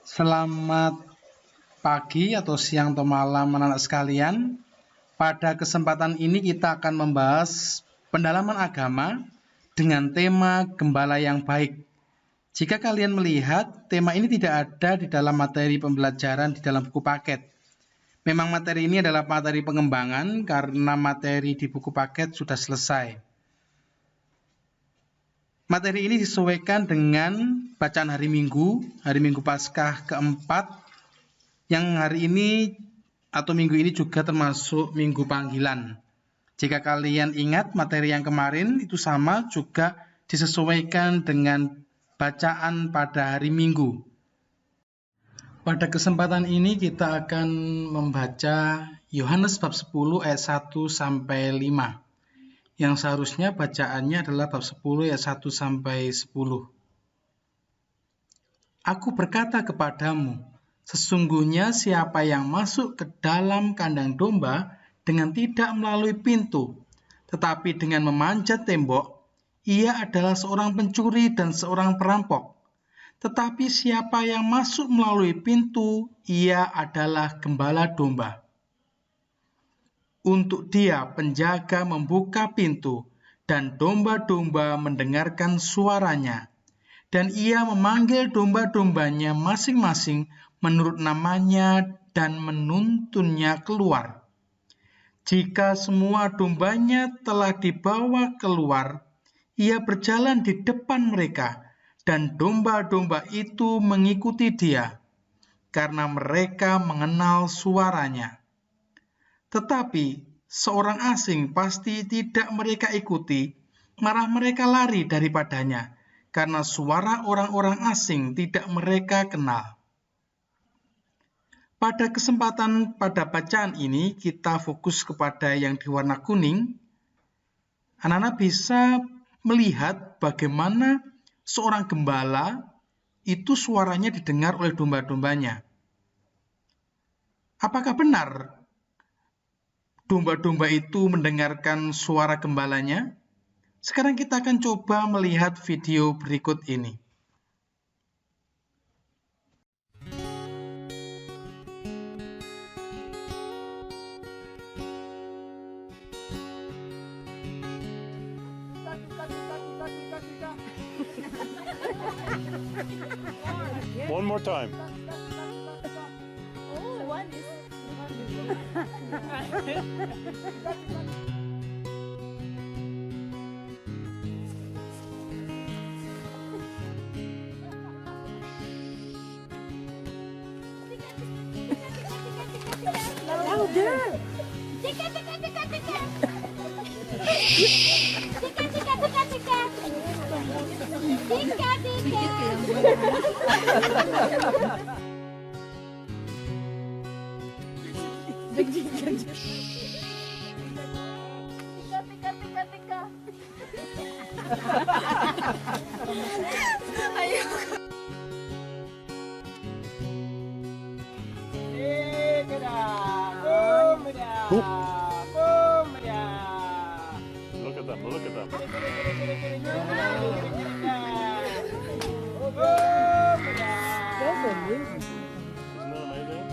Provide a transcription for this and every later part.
Selamat pagi atau siang atau malam anak-anak sekalian. Pada kesempatan ini kita akan membahas pendalaman agama dengan tema gembala yang baik. Jika kalian melihat, tema ini tidak ada di dalam materi pembelajaran di dalam buku paket. Memang materi ini adalah materi pengembangan karena materi di buku paket sudah selesai. Materi ini disesuaikan dengan bacaan hari Minggu Paskah keempat, yang hari ini atau minggu ini juga termasuk minggu panggilan. Jika kalian ingat materi yang kemarin itu sama, juga disesuaikan dengan bacaan pada hari Minggu. Pada kesempatan ini kita akan membaca Yohanes bab 10 ayat 1 sampai 5. Yang seharusnya bacaannya adalah bab 10 ayat 1 sampai 10. Aku berkata kepadamu, sesungguhnya siapa yang masuk ke dalam kandang domba dengan tidak melalui pintu, tetapi dengan memanjat tembok, ia adalah seorang pencuri dan seorang perampok. Tetapi siapa yang masuk melalui pintu, ia adalah gembala domba. Untuk dia penjaga membuka pintu, dan domba-domba mendengarkan suaranya. Dan ia memanggil domba-dombanya masing-masing menurut namanya dan menuntunnya keluar. Jika semua dombanya telah dibawa keluar, ia berjalan di depan mereka, dan domba-domba itu mengikuti dia, karena mereka mengenal suaranya. Tetapi seorang asing pasti tidak mereka ikuti, malah mereka lari daripadanya, karena suara orang-orang asing tidak mereka kenal. Pada kesempatan pada bacaan ini, kita fokus kepada yang di warna kuning. Anak-anak bisa melihat bagaimana seorang gembala itu suaranya didengar oleh domba-dombanya. Apakah benar domba-domba itu mendengarkan suara gembalanya? Sekarang kita akan coba melihat video berikut ini. One more time. Oh, one is. Louder! Tika, tika, tika, tika. Tika, tika, tika, tika. Tika, tika. Tika, tika, tika, tika. Look at them, look at them. That's amazing. Isn't that amazing?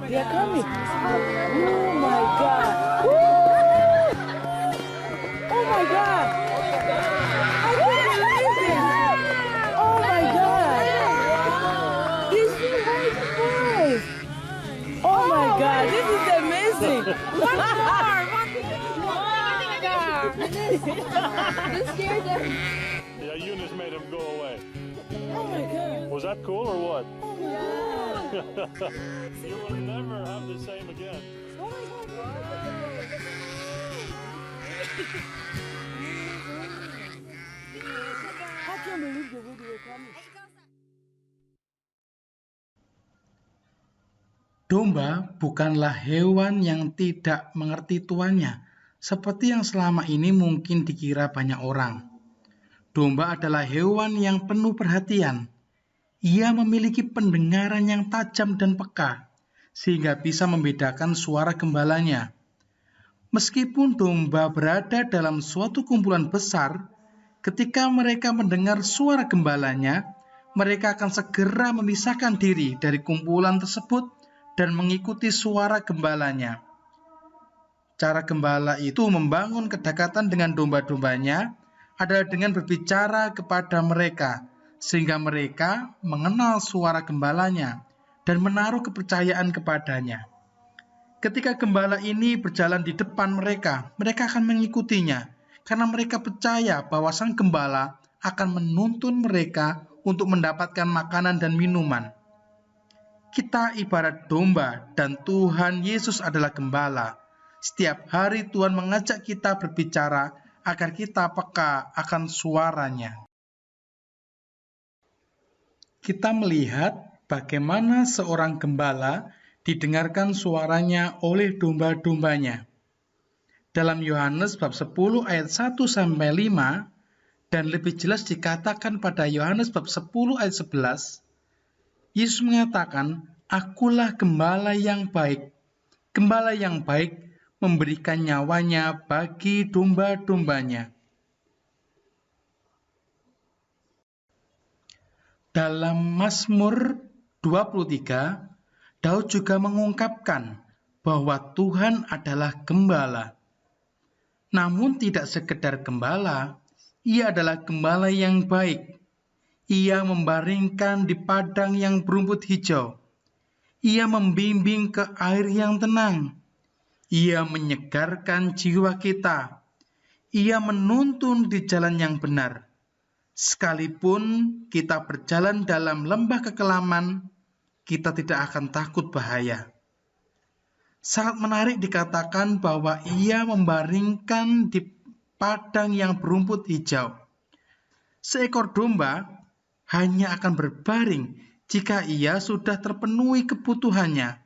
They are coming. Oh my God. Woo! Oh my God. I can't believe this. Oh my God. These two white boys. Oh my God. This is amazing. One more. You scared them. Yeah, Eunice made them go away. Oh my God. Was that cool or what? Oh my God. You will never have the same again. Oh my God. I can't believe the way they were coming. Domba bukanlah hewan yang tidak mengerti tuannya, seperti yang selama ini mungkin dikira banyak orang. Domba adalah hewan yang penuh perhatian. Ia memiliki pendengaran yang tajam dan peka, sehingga bisa membedakan suara gembalanya. Meskipun domba berada dalam suatu kumpulan besar, ketika mereka mendengar suara gembalanya, mereka akan segera memisahkan diri dari kumpulan tersebut dan mengikuti suara gembalanya. Cara gembala itu membangun kedekatan dengan domba-dombanya adalah dengan berbicara kepada mereka, sehingga mereka mengenal suara gembalanya dan menaruh kepercayaan kepadanya. Ketika gembala ini berjalan di depan mereka, mereka akan mengikutinya, karena mereka percaya bahwa sang gembala akan menuntun mereka untuk mendapatkan makanan dan minuman. Kita ibarat domba dan Tuhan Yesus adalah gembala. Setiap hari Tuhan mengajak kita berbicara agar kita peka akan suaranya. Kita melihat bagaimana seorang gembala didengarkan suaranya oleh domba-dombanya. Dalam Yohanes bab 10 ayat 1-5 dan lebih jelas dikatakan pada Yohanes bab 10 ayat 11, Yesus mengatakan, "Akulah gembala yang baik. Gembala yang baik memberikan nyawanya bagi domba-dombanya." Dalam Mazmur 23, Daud juga mengungkapkan bahwa Tuhan adalah gembala. Namun tidak sekedar gembala, Ia adalah gembala yang baik. Ia membaringkan di padang yang berumput hijau. Ia membimbing ke air yang tenang. Ia menyegarkan jiwa kita. Ia menuntun di jalan yang benar. Sekalipun kita berjalan dalam lembah kekelaman, kita tidak akan takut bahaya. Sangat menarik dikatakan bahwa Ia membaringkan di padang yang berumput hijau. Seekor domba hanya akan berbaring jika ia sudah terpenuhi kebutuhannya.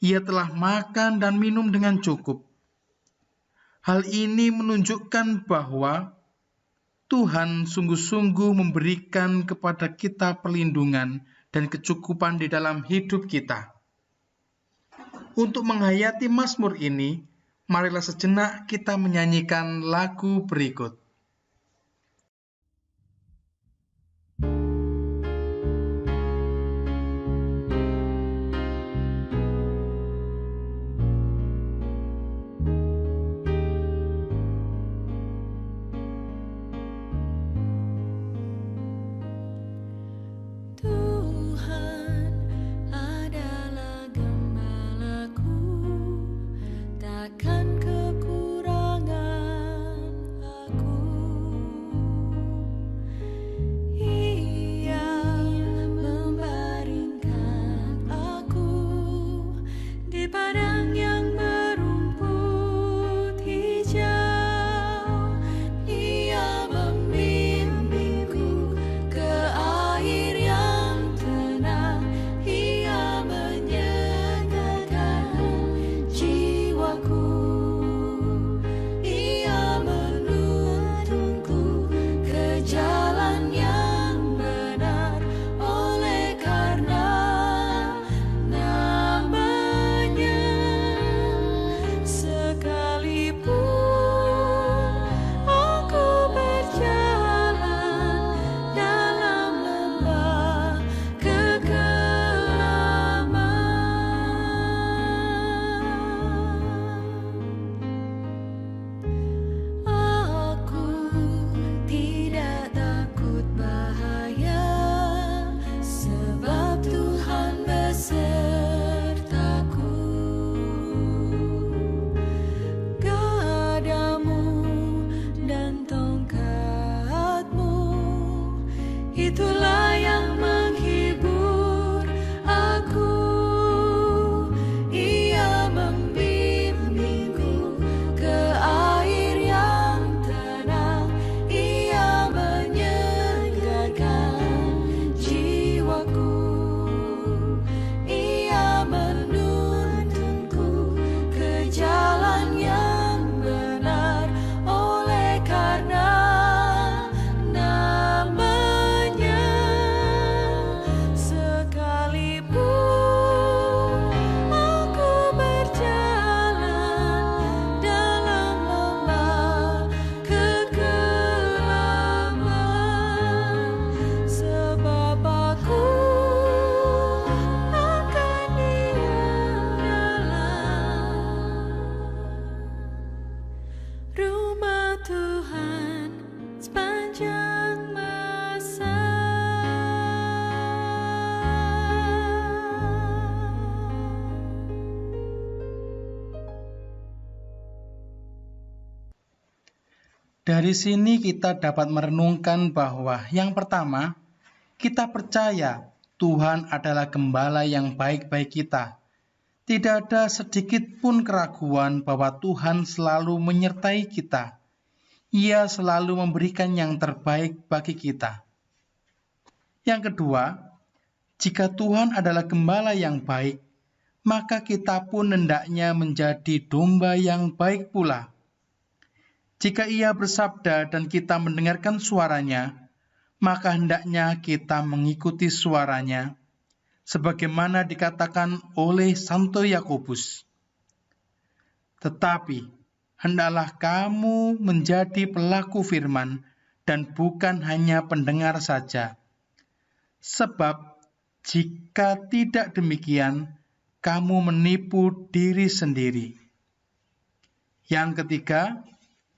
Ia telah makan dan minum dengan cukup. Hal ini menunjukkan bahwa Tuhan sungguh-sungguh memberikan kepada kita perlindungan dan kecukupan di dalam hidup kita. Untuk menghayati Mazmur ini, marilah sejenak kita menyanyikan lagu berikut. Takkan kekurangan aku. Dari sini kita dapat merenungkan bahwa yang pertama, kita percaya Tuhan adalah gembala yang baik bagi kita. Tidak ada sedikit pun keraguan bahwa Tuhan selalu menyertai kita. Ia selalu memberikan yang terbaik bagi kita. Yang kedua, jika Tuhan adalah gembala yang baik, maka kita pun hendaknya menjadi domba yang baik pula. Jika Ia bersabda dan kita mendengarkan suaranya, maka hendaknya kita mengikuti suaranya, sebagaimana dikatakan oleh Santo Yakobus. Tetapi, hendaklah kamu menjadi pelaku firman dan bukan hanya pendengar saja. Sebab, jika tidak demikian, kamu menipu diri sendiri. Yang ketiga,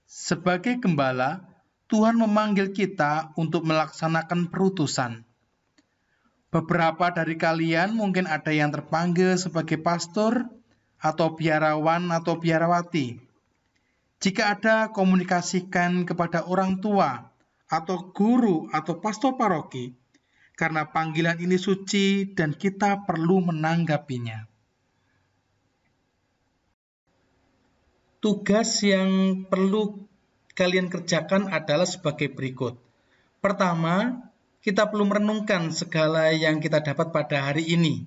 sebagai gembala, Tuhan memanggil kita untuk melaksanakan perutusan. Beberapa dari kalian mungkin ada yang terpanggil sebagai pastor, atau biarawan atau biarawati. Jika ada, komunikasikan kepada orang tua, atau guru, atau pastor paroki, karena panggilan ini suci dan kita perlu menanggapinya. Tugas yang perlu kalian kerjakan adalah sebagai berikut. Pertama, kita perlu merenungkan segala yang kita dapat pada hari ini,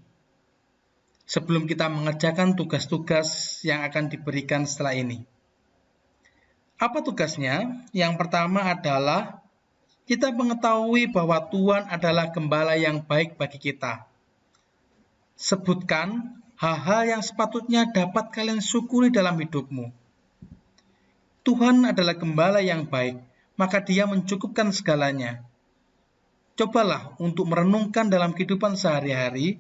sebelum kita mengerjakan tugas-tugas yang akan diberikan setelah ini. Apa tugasnya? Yang pertama adalah kita mengetahui bahwa Tuhan adalah gembala yang baik bagi kita. Sebutkan hal-hal yang sepatutnya dapat kalian syukuri dalam hidupmu. Tuhan adalah gembala yang baik, maka Dia mencukupkan segalanya. Cobalah untuk merenungkan dalam kehidupan sehari-hari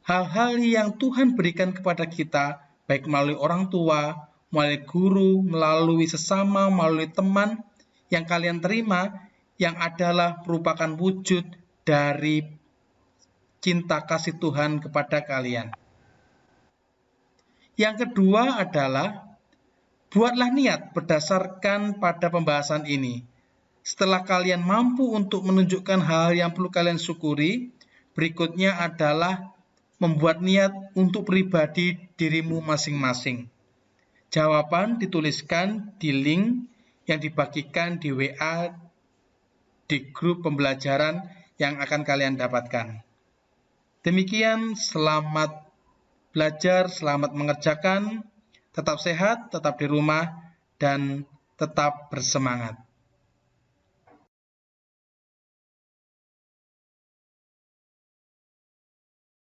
hal-hal yang Tuhan berikan kepada kita, baik melalui orang tua, melalui guru, melalui sesama, melalui teman yang kalian terima, yang adalah merupakan wujud dari cinta kasih Tuhan kepada kalian. Yang kedua adalah buatlah niat berdasarkan pada pembahasan ini. Setelah kalian mampu untuk menunjukkan hal yang perlu kalian syukuri, berikutnya adalah membuat niat untuk pribadi dirimu masing-masing. Jawaban dituliskan di link yang dibagikan di WA di grup pembelajaran yang akan kalian dapatkan. Demikian, selamat belajar, selamat mengerjakan. Tetap sehat, tetap di rumah, dan tetap bersemangat.